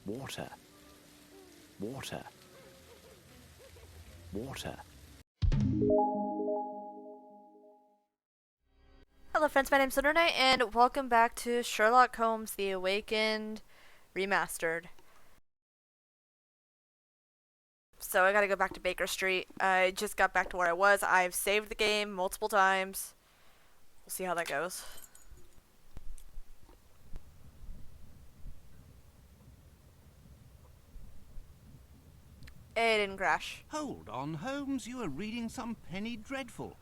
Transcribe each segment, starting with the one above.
Water. Water. Water. Hello friends, my name's Lunernight, and welcome back to Sherlock Holmes The Awakened Remastered. So I gotta go back to Baker Street. I just got back to where I was. I've saved the game multiple times. We'll see how that goes. It didn't crash. Hold on, Holmes, you are reading some penny dreadful.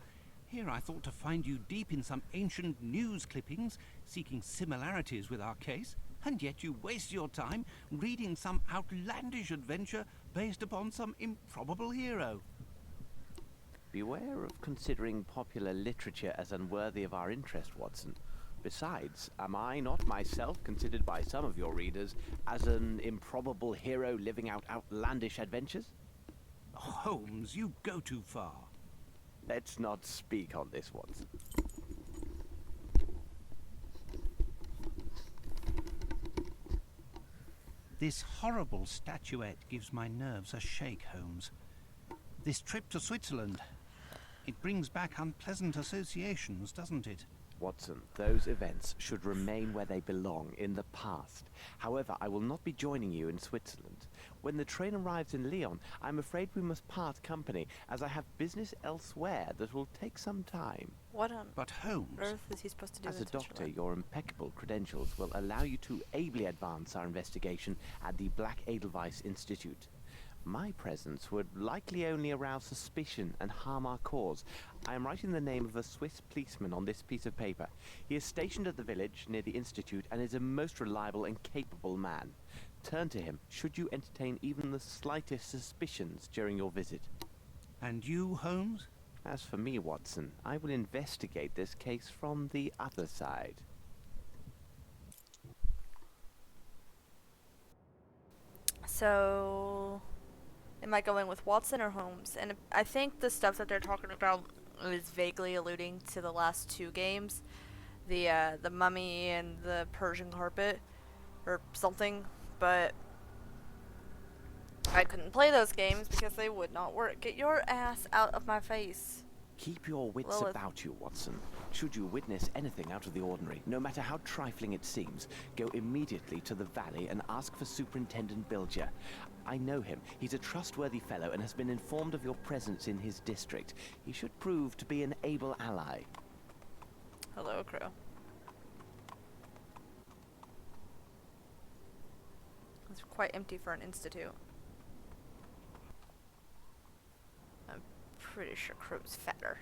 Here I thought to find you deep in some ancient news clippings, seeking similarities with our case, and yet you waste your time reading some outlandish adventure based upon some improbable hero. Beware of considering popular literature as unworthy of our interest, Watson. Besides, am I not myself considered by some of your readers as an improbable hero living out outlandish adventures? Holmes, you go too far. Let's not speak on this, Watson. This horrible statuette gives my nerves a shake, Holmes. This trip to Switzerland, it brings back unpleasant associations, doesn't it? Watson, those events should remain where they belong, in the past. However, I will not be joining you in Switzerland. When the train arrives in Lyon, I'm afraid we must part company, as I have business elsewhere that will take some time. What on But Holmes, earth is he supposed to do As a in doctor, Switzerland? your impeccable credentials will allow you to ably advance our investigation at the Black Edelweiss Institute. My presence would likely only arouse suspicion and harm our cause. I am writing the name of a Swiss policeman on this piece of paper. He is stationed at the village near the institute and is a most reliable and capable man. Turn to him should you entertain even the slightest suspicions during your visit. and you, Holmes? As for me, Watson, I will investigate this case from the other side. So, am I going with Watson or Holmes? And I think the stuff that they're talking about is vaguely alluding to the last two games, the mummy and the Persian carpet, or something. But I couldn't play those games because they would not work. Get your ass out of my face. Keep your wits Well, about you, Watson. Should you witness anything out of the ordinary, no matter how trifling it seems, go immediately to the valley and ask for Superintendent Bilger. I know him. He's a trustworthy fellow and has been informed of your presence in his district. He should prove to be an able ally. Hello, Crow. It's quite empty for an institute. I'm pretty sure Crow's fatter.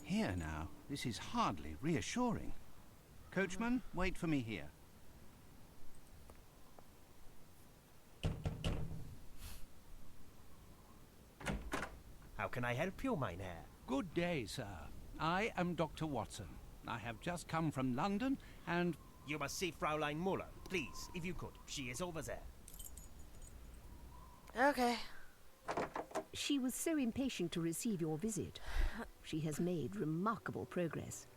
Here now, this is hardly reassuring. Coachman, wait for me here. How can I help you, mein Herr? Good day, sir. I am Dr. Watson. I have just come from London and... You must see Fraulein Muller. Please, if you could. She is over there. Okay. She was so impatient to receive your visit. She has made remarkable progress.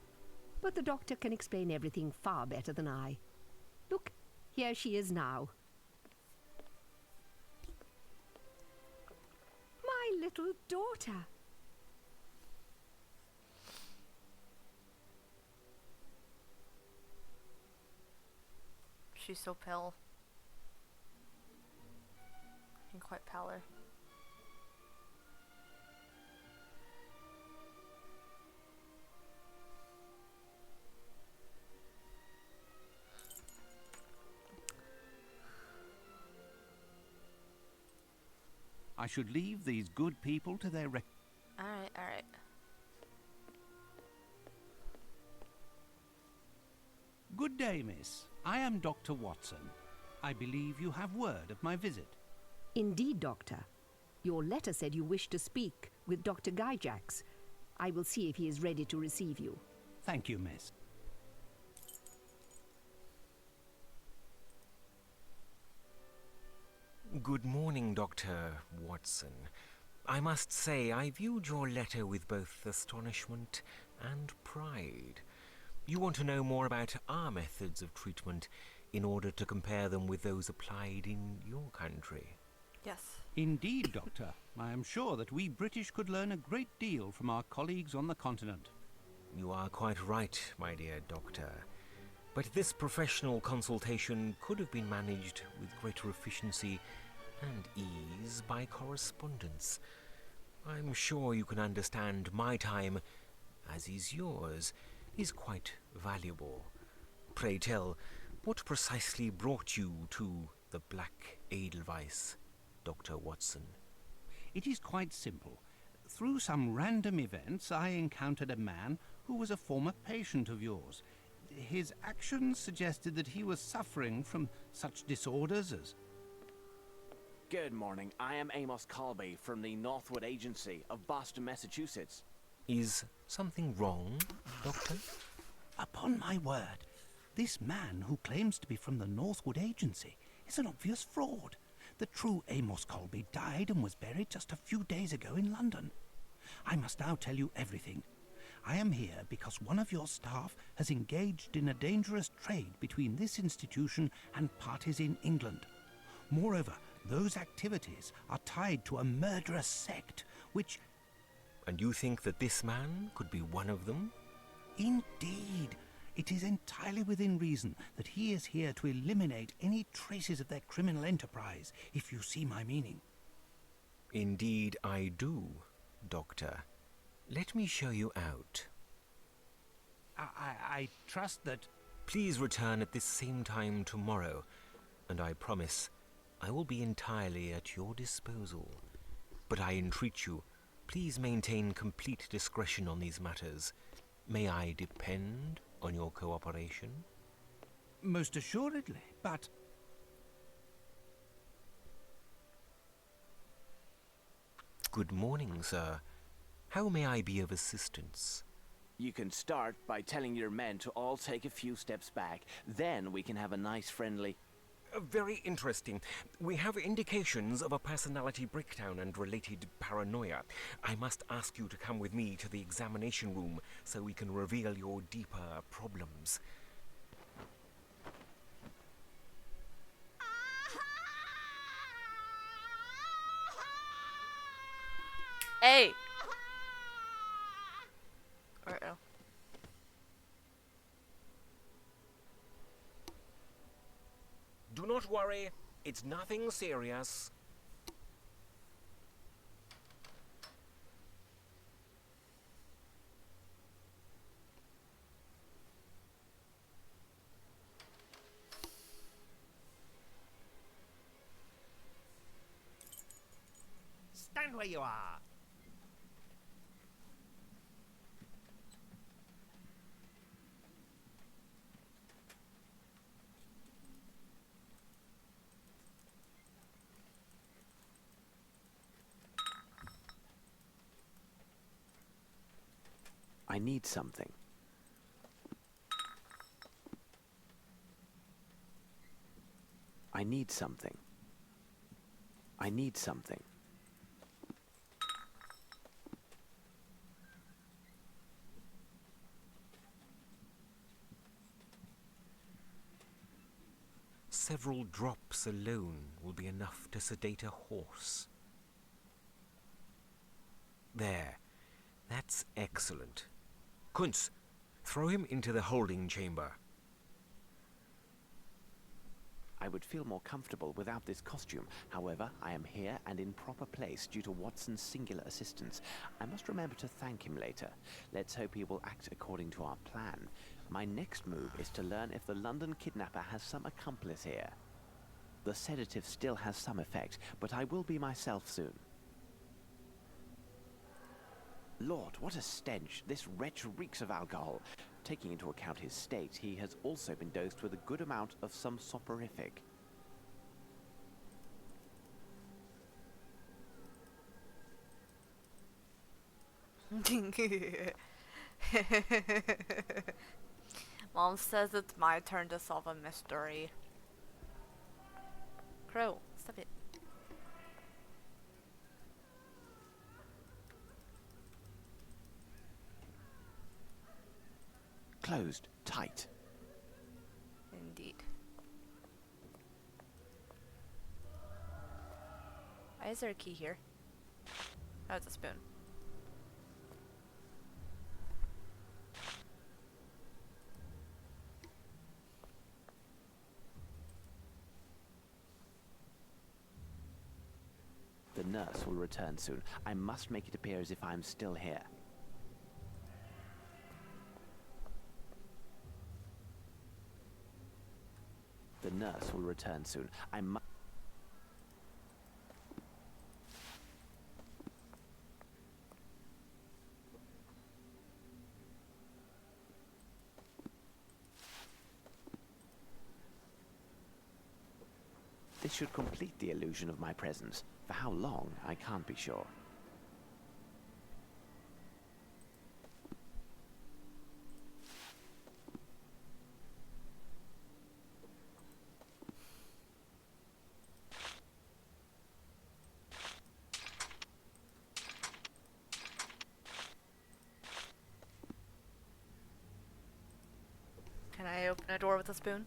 But the doctor can explain everything far better than I. Look, here she is now. My little daughter. She's so pale. And quite pallor. I should leave these good people to their Alright, alright. Good day, miss. I am Dr. Watson. I believe you have word of my visit. Indeed, Doctor. Your letter said you wished to speak with Dr. Gyjax. I will see if he is ready to receive you. Thank you, miss. Good morning, Dr. Watson. I must say I viewed your letter with both astonishment and pride. You want to know more about our methods of treatment in order to compare them with those applied in your country? Yes. Indeed, Doctor. I am sure that we British could learn a great deal from our colleagues on the continent. You are quite right, my dear Doctor. But this professional consultation could have been managed with greater efficiency and ease by correspondence. I'm sure you can understand my time, as is yours, is quite valuable. Pray tell, what precisely brought you to the Black Edelweiss, Dr. Watson? It is quite simple. Through some random events, I encountered a man who was a former patient of yours. His actions suggested that he was suffering from such disorders as... Good morning. I am Amos Colby from the Northwood Agency of Boston, Massachusetts. Is something wrong, Doctor? Upon my word, this man who claims to be from the Northwood Agency is an obvious fraud. The true Amos Colby died and was buried just a few days ago in London. I must now tell you everything. I am here because one of your staff has engaged in a dangerous trade between this institution and parties in England. Moreover, those activities are tied to a murderous sect, which... And you think that this man could be one of them? Indeed. It is entirely within reason that he is here to eliminate any traces of their criminal enterprise, if you see my meaning. Indeed I do, Doctor. Let me show you out. I trust that... Please return at this same time tomorrow, and I promise I will be entirely at your disposal. But I entreat you, please maintain complete discretion on these matters. May I depend on your cooperation? Most assuredly, but... Good morning, sir. How may I be of assistance? You can start by telling your men to all take a few steps back. Then we can have a nice friendly... Very interesting. We have indications of a personality breakdown and related paranoia. I must ask you to come with me to the examination room so we can reveal your deeper problems. Hey! Uh-oh. Do not worry, it's nothing serious. Stand where you are. I need something. I need something. I need something. Several drops alone will be enough to sedate a horse. There. That's excellent. Kunz, throw him into the holding chamber. I would feel more comfortable without this costume. However, I am here and in proper place due to Watson's singular assistance. I must remember to thank him later. Let's hope he will act according to our plan. My next move is to learn if the London kidnapper has some accomplice here. The sedative still has some effect, but I will be myself soon. Lord, what a stench. This wretch reeks of alcohol. Taking into account his state, he has also been dosed with a good amount of some soporific. Mom says it's my turn to solve a mystery. Crow, stop it. Closed. Tight. Indeed. Why is there a key here? Oh, it's a spoon. The nurse will return soon. I must make it appear as if I'm still here. The nurse will return soon. I must... This should complete the illusion of my presence. For how long, I can't be sure. Can I open a door with a spoon?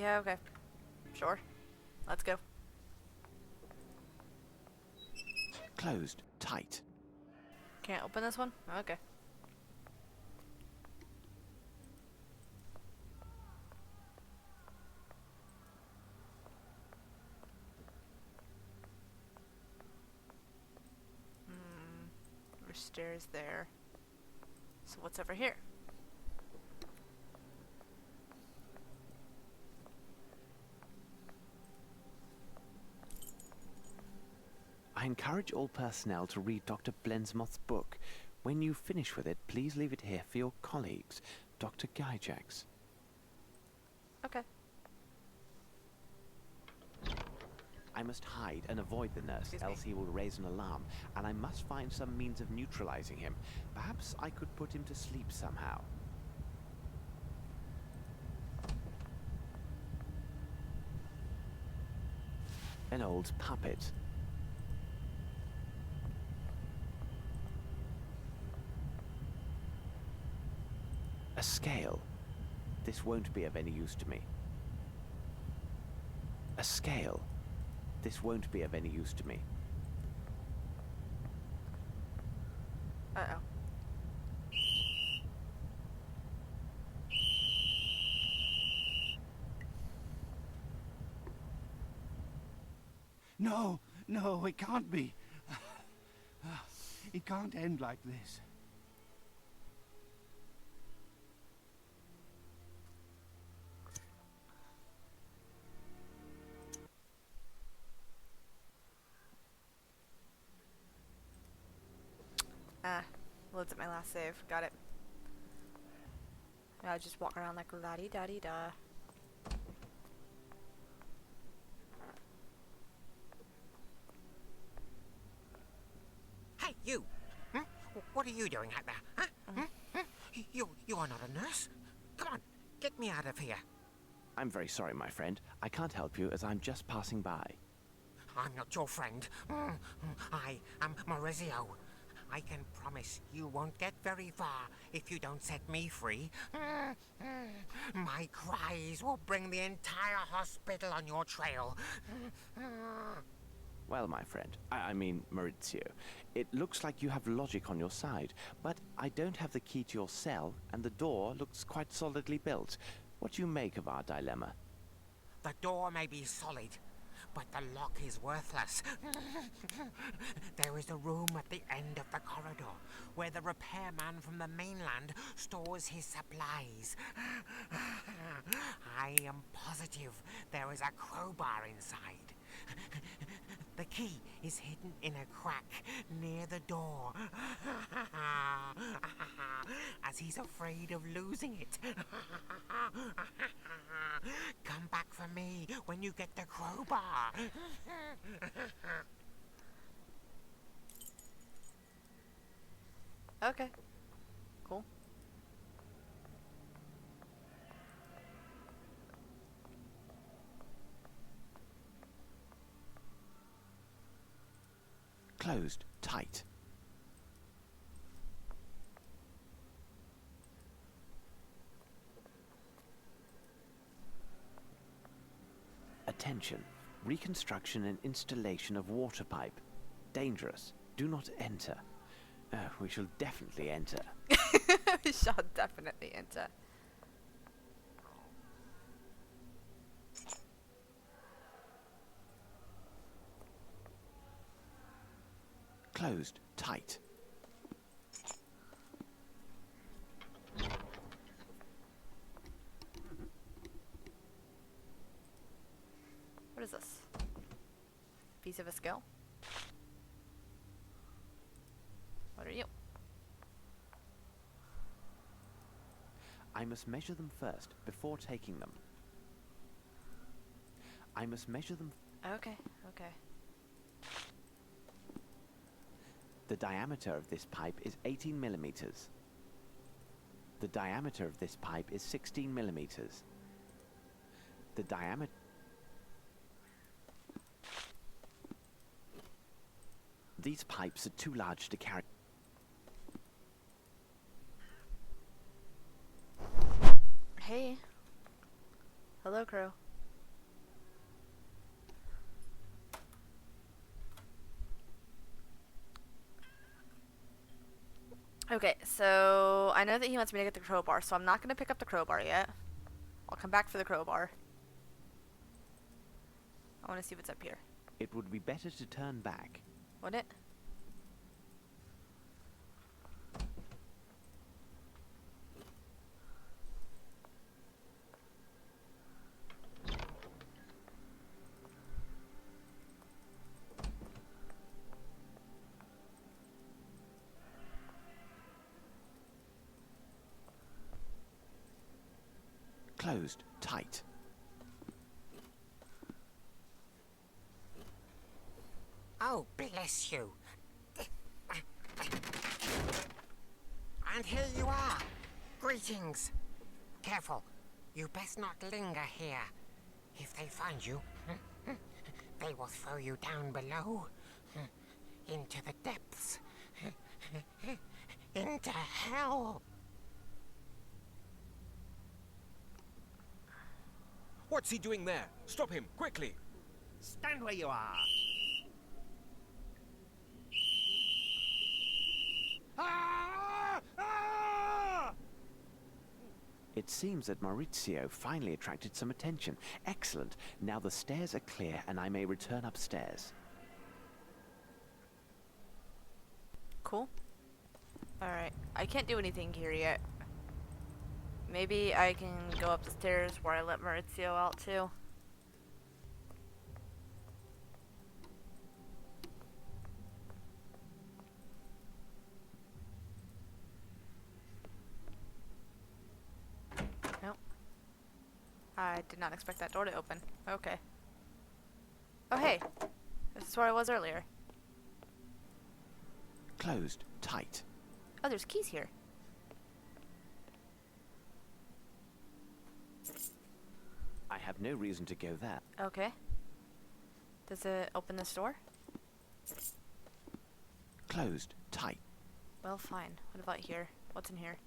Yeah, okay. Sure. Let's go. Closed. Tight. Can't open this one? Okay. There's stairs there. So what's over here? I encourage all personnel to read Dr. Blensmoth's book. When you finish with it, please leave it here for your colleagues, Dr. Gyjax. Okay. I must hide and avoid the nurse, Excuse me. else he will raise an alarm, and I must find some means of neutralizing him. Perhaps I could put him to sleep somehow. An old puppet. A scale. This won't be of any use to me. A scale. This won't be of any use to me. Uh-oh. No, no, it can't be. It can't end like this. Loads at my last save. Got it. I'll just walk around like la-di-da-di-da. Hey, you! What are you doing out there? Huh? You are not a nurse. Come on, get me out of here. I'm very sorry, my friend. I can't help you as I'm just passing by. I'm not your friend. I am Maurizio. I can promise you won't get very far if you don't set me free. My cries will bring the entire hospital on your trail. Well, my friend, I mean Maurizio, it looks like you have logic on your side, but I don't have the key to your cell, and the door looks quite solidly built. What do you make of our dilemma? The door may be solid, but the lock is worthless. There is a room at the end of the corridor where the repairman from the mainland stores his supplies. I am positive there is a crowbar inside. The key is hidden in a crack near the door, as he's afraid of losing it. Come back for me when you get the crowbar. Okay. Cool. Closed tight. Attention. Reconstruction and installation of water pipe. Dangerous. Do not enter. We shall definitely enter. We shall definitely enter. Closed tight. What is this? Piece of a skill? What are you? I must measure them first before taking them. I must measure them. Okay, okay. The diameter of this pipe is 18 millimeters. The diameter of this pipe is 16 millimeters. The diameter... These pipes are too large to carry. Hey. Hello, Crow. Okay, so I know that he wants me to get the crowbar, so I'm not going to pick up the crowbar yet. I'll come back for the crowbar. I want to see what's up here. It would be better to turn back. Would it? Closed tight. Oh, bless you. And here you are. Greetings. Careful. You best not linger here. If they find you, they will throw you down below. Into the depths. Into hell. What's he doing there? Stop him, quickly! Stand where you are. Ah! Ah! It seems that Maurizio finally attracted some attention. Excellent. Now the stairs are clear and I may return upstairs. Cool. Alright. I can't do anything here yet. Maybe I can go up the stairs where I let Maurizio out too. Nope. I did not expect that door to open. Okay. Oh hey! This is where I was earlier. Closed tight. Oh, there's keys here. I have no reason to go there. Okay. Does it open this door? Closed tight. Well, fine. What about here? What's in here?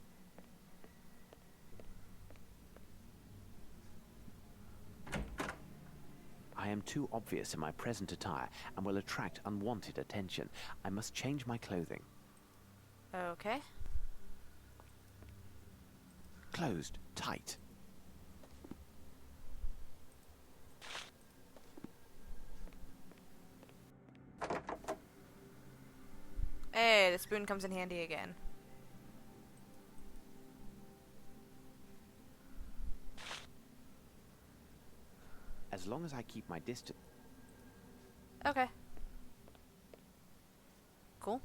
I am too obvious in my present attire and will attract unwanted attention. I must change my clothing. Okay. Closed. Tight. Hey, the spoon comes in handy again. As long as I keep my distance. Okay. Cool.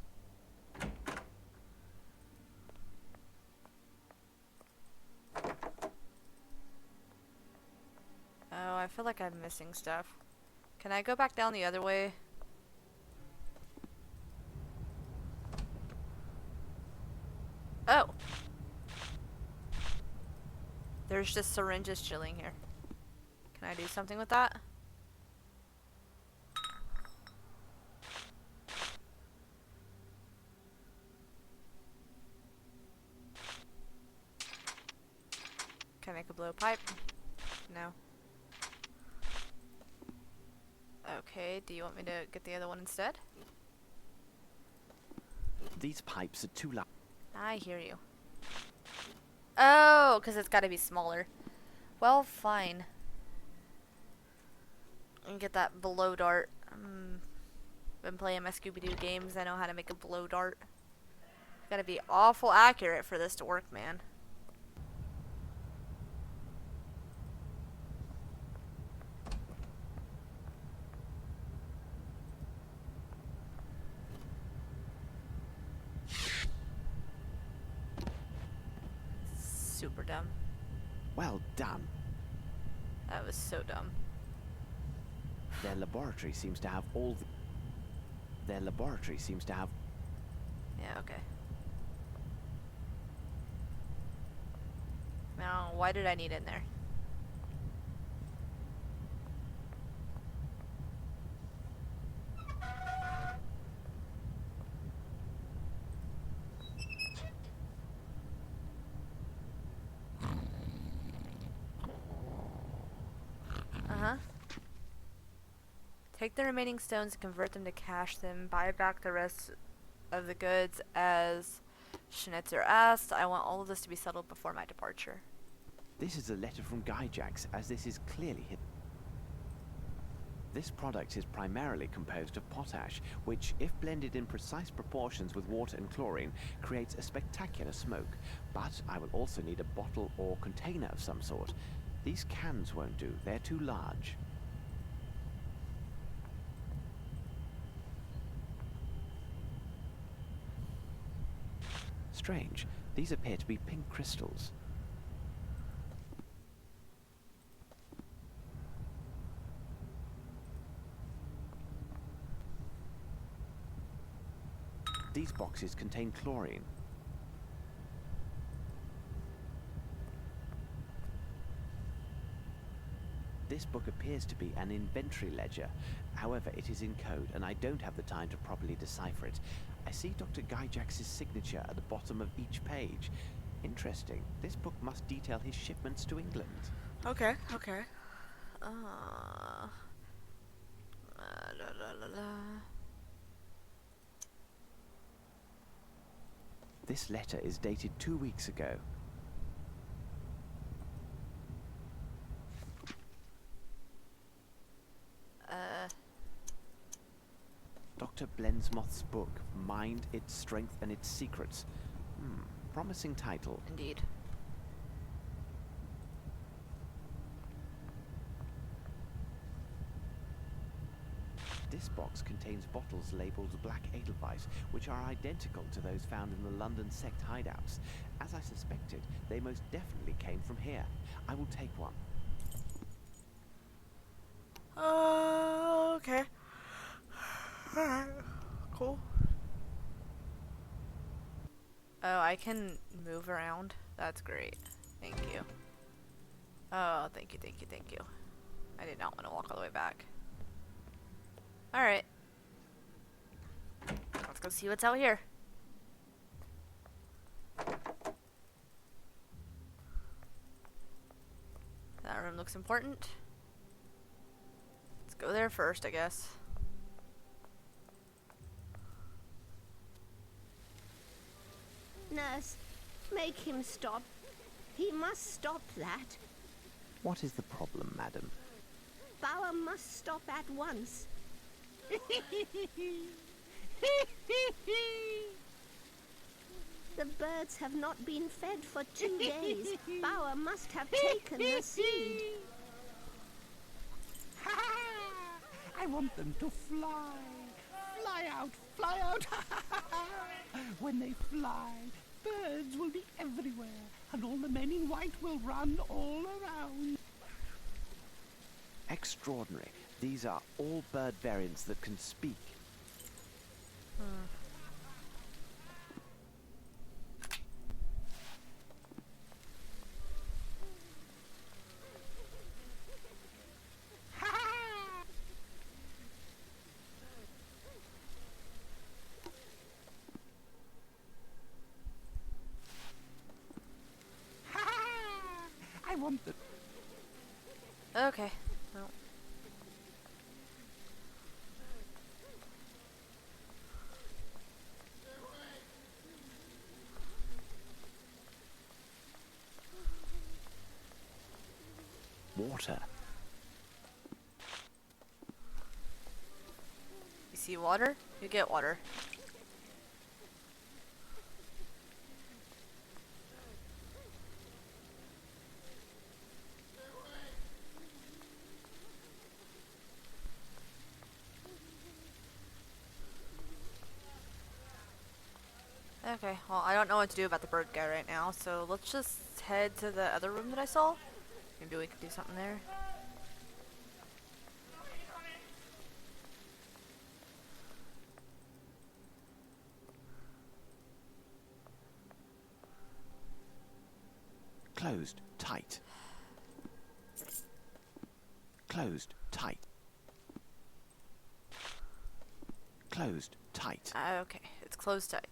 Oh, I feel like I'm missing stuff. Can I go back down the other way? Oh! There's just syringes chilling here. Can I do something with that? Can I make a blowpipe? No. Okay, do you want me to get the other one instead? These pipes are too loud. I hear you. Oh, because it's got to be smaller. Well, fine. And get that blow dart. Been playing my Scooby-Doo games. I know how to make a blow dart. Gotta be awful accurate for this to work, man. Super dumb. Well done. That was so dumb. Their laboratory seems to have all the... Their laboratory seems to have... Yeah, okay. Now, why did I need in there? Uh-huh. Take the remaining stones and convert them to cash, then buy back the rest of the goods as Schnitzer asked. I want all of this to be settled before my departure. This is a letter from Gyjax, as this is clearly his... This product is primarily composed of potash, which, if blended in precise proportions with water and chlorine, creates a spectacular smoke. But I will also need a bottle or container of some sort. These cans won't do, they're too large. Strange, these appear to be pink crystals. These boxes contain chlorine. This book appears to be an inventory ledger. However, it is in code, and I don't have the time to properly decipher it. I see Dr. Gyjax's signature at the bottom of each page. Interesting. This book must detail his shipments to England. Okay, okay. La, la, la, la. This letter is dated 2 weeks ago. Dr. Blensmoth's book, Mind, Its Strength and Its Secrets. Promising title. Indeed. This box contains bottles labelled Black Edelweiss, which are identical to those found in the London sect hideouts. As I suspected, they most definitely came from here. I will take one. Okay. Alright. Cool. Oh, I can move around? That's great. Thank you. Oh, thank you, thank you, thank you. I did not want to walk all the way back. Alright. Let's go see what's out here. looks important. Let's go there first, I guess. Nurse, make him stop. He must stop that. What is the problem, madam? Bauer must stop at once. The birds have not been fed for 2 days. Bauer must have taken the seed. I want them to fly. Fly out, fly out. When they fly, birds will be everywhere, and all the men in white will run all around. Extraordinary. These are all bird variants that can speak. I want them. Okay. Well. Water. You see water? You get water. Okay, well, I don't know what to do about the bird guy right now, so let's just head to the other room that I saw. Maybe we could do something there. Closed. Tight. Closed. Tight. Closed. Tight. Okay, it's closed tight.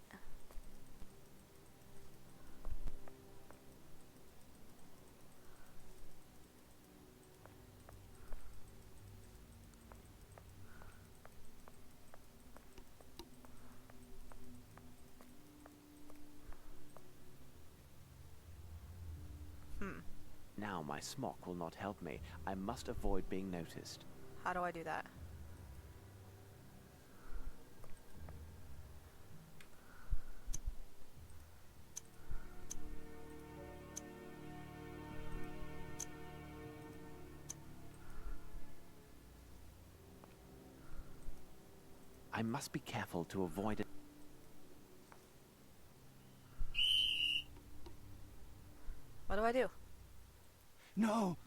Now my smock will not help me. I must avoid being noticed. How do I do that? I must be careful to avoid it. What do I do? No.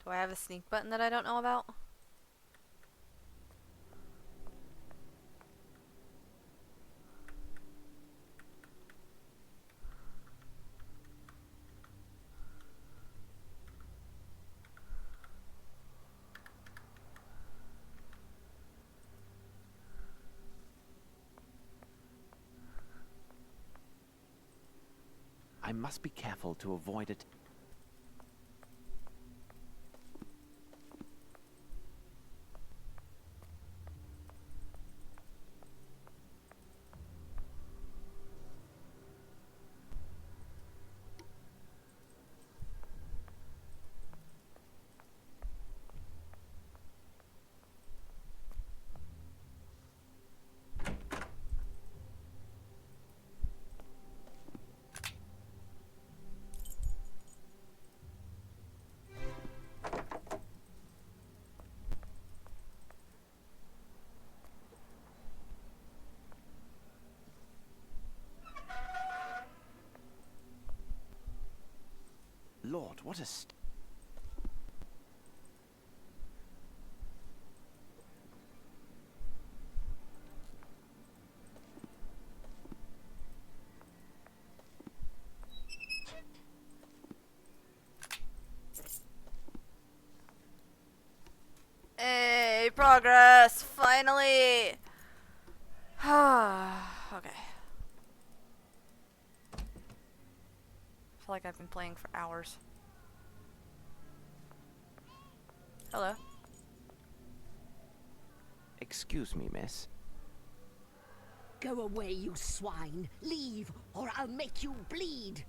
Do I have a sneak button that I don't know about? I must be careful to avoid it. Lord, what a Hey, progress! Finally! Okay. feel like I've been playing for hours. Hello. Excuse me, miss. Go away, you swine. Leave, or I'll make you bleed.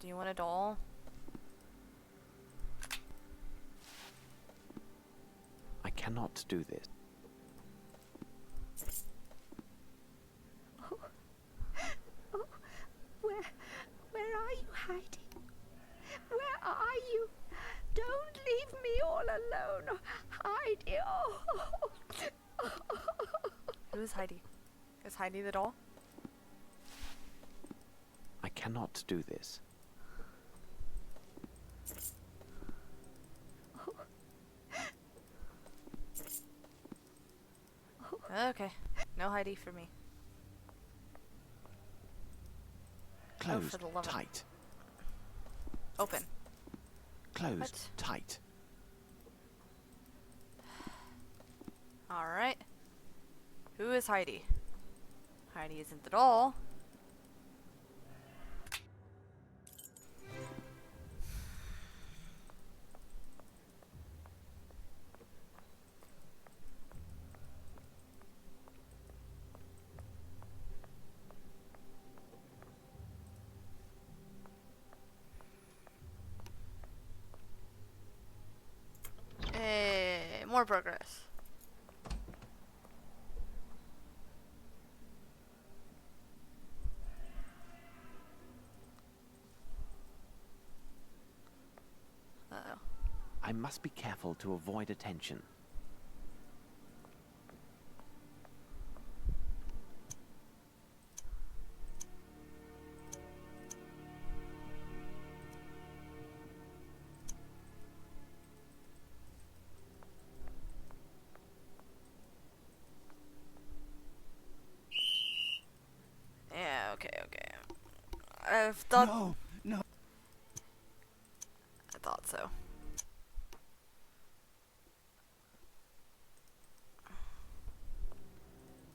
Do you want a doll? I cannot do this. Oh, where are you hiding? Where are you? Don't leave me all alone. Heidi. Oh. Who is Heidi? Is Heidi the doll? I cannot do this. Okay. No Heidi for me. Closed for the love of- tight. Open. Closed What? tight. Alright. Who is Heidi? Heidi isn't the doll. Hey, more progress. Uh-oh. I must be careful to avoid attention. Yeah, okay. I've thought... No. I thought so.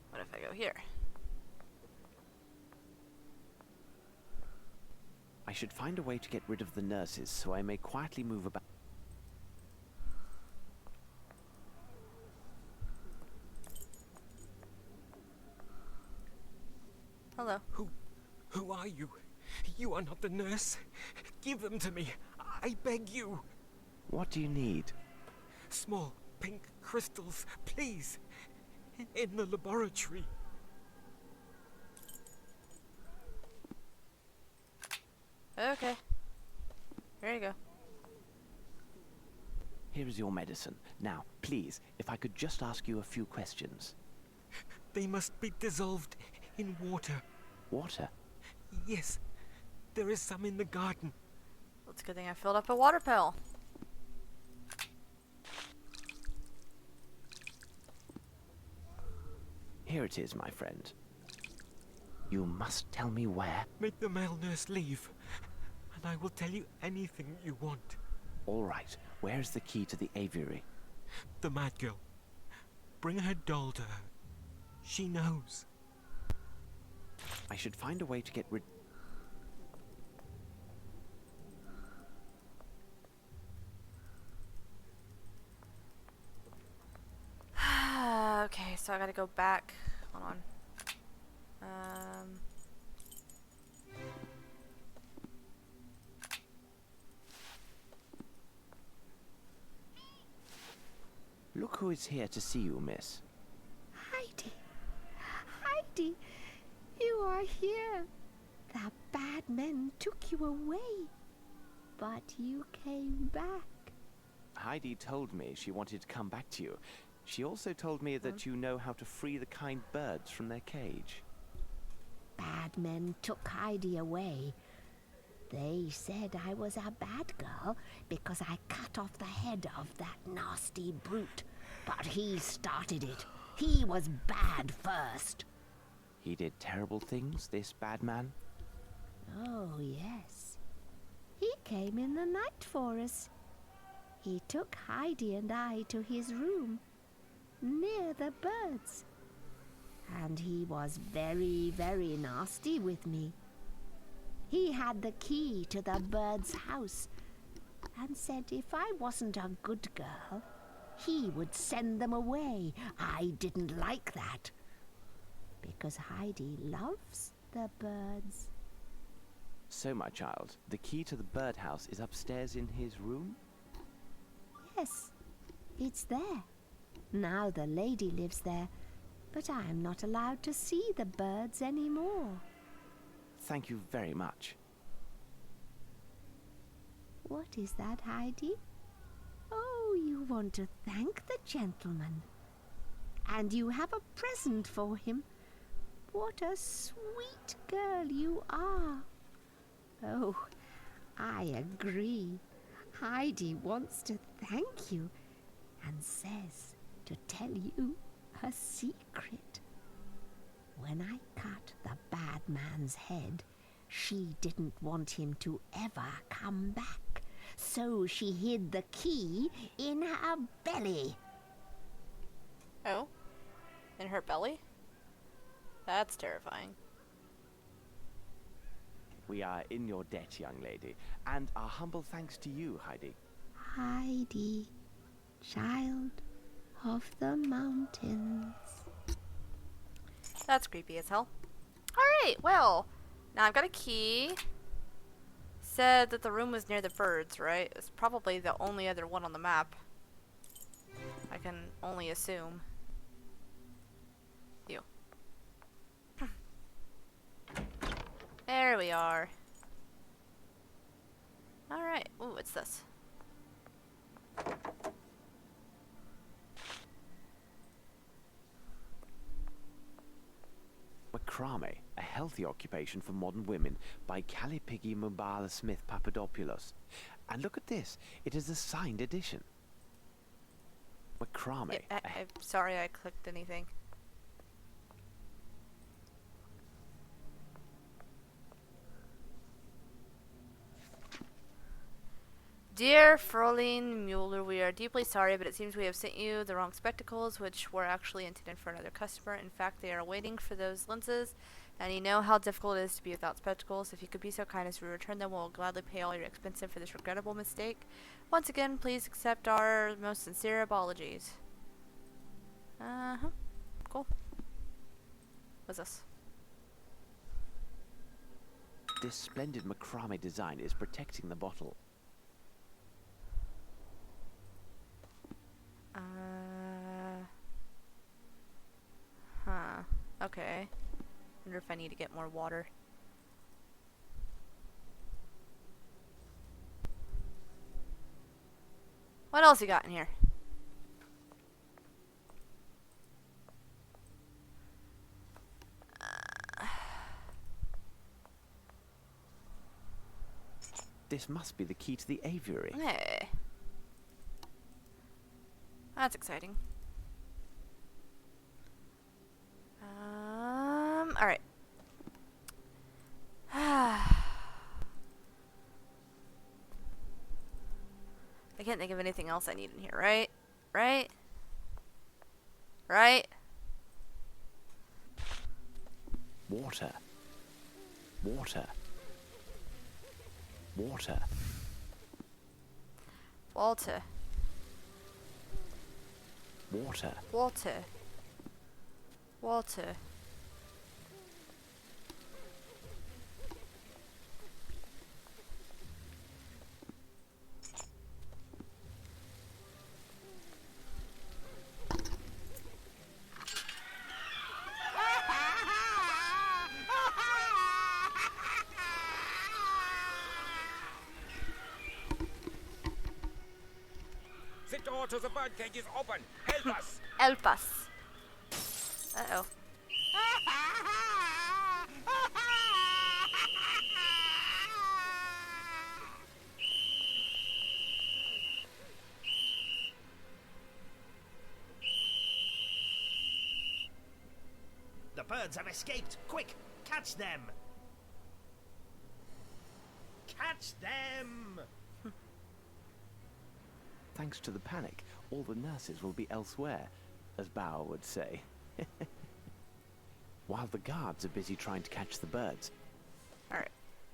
What if I go here? I should find a way to get rid of the nurses so I may quietly move about. Hello. Who are you? You are not the nurse. Give them to me. I beg you. What do you need? Small pink crystals, please. In the laboratory. Okay. Here you go. Here is your medicine. Now, please, if I could just ask you a few questions. They must be dissolved in water. Water? Yes, there is some in the garden. Well, it's a good thing I filled up a water pill. Here it is, my friend. You must tell me where. Make the male nurse leave, and I will tell you anything you want. All right. Where is the key to the aviary? The mad girl. Bring her doll to her. She knows. I should find a way to get rid... Okay, so I gotta go back. Hold on. Look who is here to see you, miss. Heidi, you are here. The bad men took you away, but you came back. Heidi told me she wanted to come back to you. She also told me that you know how to free the kind birds from their cage. Bad men took Heidi away. They said I was a bad girl because I cut off the head of that nasty brute. But he started it. He was bad first. He did terrible things, this bad man? Oh, yes. He came in the night for us. He took Heidi and I to his room, near the birds. And he was very, very nasty with me. He had the key to the bird's house and said if I wasn't a good girl, he would send them away. I didn't like that, because Heidi loves the birds. So, my child, the key to the birdhouse is upstairs in his room? Yes, it's there. Now the lady lives there, but I am not allowed to see the birds anymore. Thank you very much. What is that, Heidi? Oh, you want to thank the gentleman. And you have a present for him. What a sweet girl you are. Oh, I agree. Heidi wants to thank you and says to tell you a secret. When I cut the bad man's head, she didn't want him to ever come back, so she hid the key in her belly. Oh? In her belly? That's terrifying. We are in your debt, young lady, and our humble thanks to you, Heidi. Heidi, child of the mountains. That's creepy as hell. Alright, well, now I've got a key. Said that the room was near the birds, right? It's probably the only other one on the map. I can only assume. You. There we are. Alright. Ooh, what's this? Macrame, a healthy occupation for modern women, by Calipigi Mubala Smith Papadopoulos. And look at this, it is a signed edition. Macrame. I'm sorry I clicked anything. Dear Fräulein Mueller, we are deeply sorry, but it seems we have sent you the wrong spectacles, which were actually intended for another customer. In fact, they are waiting for those lenses, and you know how difficult it is to be without spectacles. If you could be so kind as to return them, we'll gladly pay all your expenses for this regrettable mistake. Once again, please accept our most sincere apologies. Cool. What's this? This splendid macrame design is protecting the bottle. Okay. Wonder if I need to get more water. What else you got in here? This must be the key to the aviary. Hey. That's exciting. Alright. I can't think of anything else I need in here, right? Right? Right? Water. Water. Water. Walter. Water. Walter. Walter. The door to the birdcage is open. Help us! Help us. Uh-oh. The birds have escaped! Quick! Catch them! Catch them! Thanks to the panic, all the nurses will be elsewhere, as Bauer would say. while the guards are busy trying to catch the birds. Alright.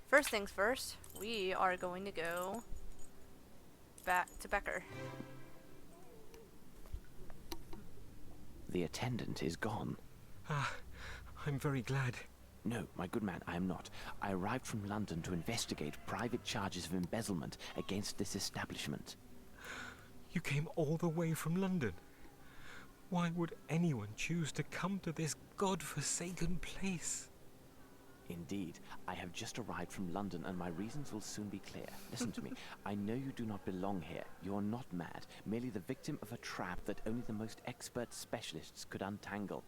First things first, we are going to go back to Becker. The attendant is gone. Ah, I'm very glad. No, my good man, I am not. I arrived from London to investigate private charges of embezzlement against this establishment. You came all the way from London. Why would anyone choose to come to this god-forsaken place? Indeed, I have just arrived from London and my reasons will soon be clear. Listen to me. I know you do not belong here. You are not mad, merely the victim of a trap that only the most expert specialists could untangle.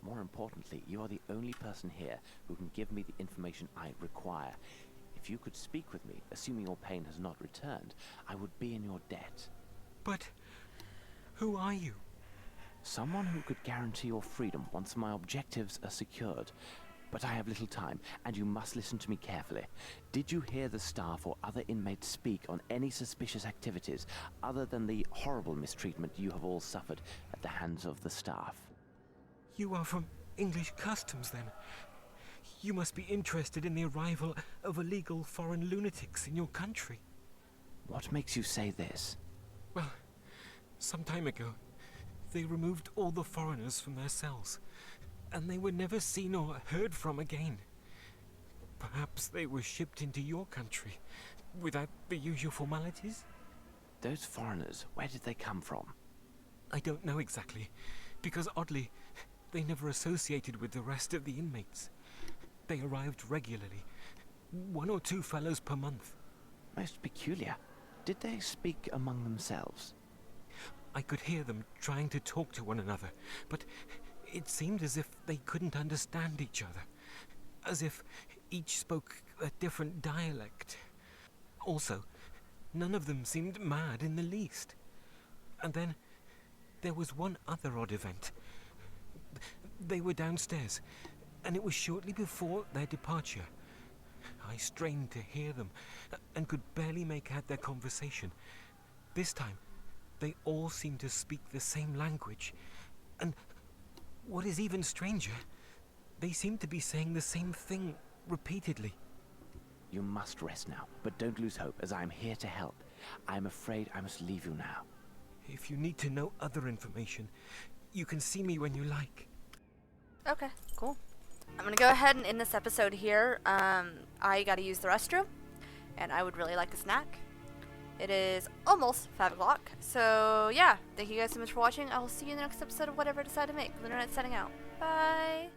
More importantly, you are the only person here who can give me the information I require. If you could speak with me, assuming your pain has not returned, I would be in your debt. But who are you? Someone who could guarantee your freedom once my objectives are secured. But I have little time, and you must listen to me carefully. Did you hear the staff or other inmates speak on any suspicious activities, other than the horrible mistreatment you have all suffered at the hands of the staff? You are from English customs, then. You must be interested in the arrival of illegal foreign lunatics in your country. What makes you say this? Well, some time ago, they removed all the foreigners from their cells, and they were never seen or heard from again. Perhaps they were shipped into your country without the usual formalities? Those foreigners, where did they come from? I don't know exactly, because oddly, they never associated with the rest of the inmates. They arrived regularly, 1 or 2 fellows per month. Most peculiar. Did they speak among themselves? I could hear them trying to talk to one another, but it seemed as if they couldn't understand each other, as if each spoke a different dialect. Also, none of them seemed mad in the least. And then there was one other odd event. They were downstairs, and it was shortly before their departure. I strained to hear them, and could barely make out their conversation. This time, they all seemed to speak the same language, and what is even stranger, they seemed to be saying the same thing repeatedly. You must rest now, but don't lose hope, as I am here to help. I am afraid I must leave you now. If you need to know other information, you can see me when you like. Okay, cool. I'm gonna go ahead and end this episode here. I gotta use the restroom, and I would really like a snack. It is almost 5 o'clock, so yeah, thank you guys so much for watching. I will see you in the next episode of whatever I decide to make. Lunernight setting out. Bye!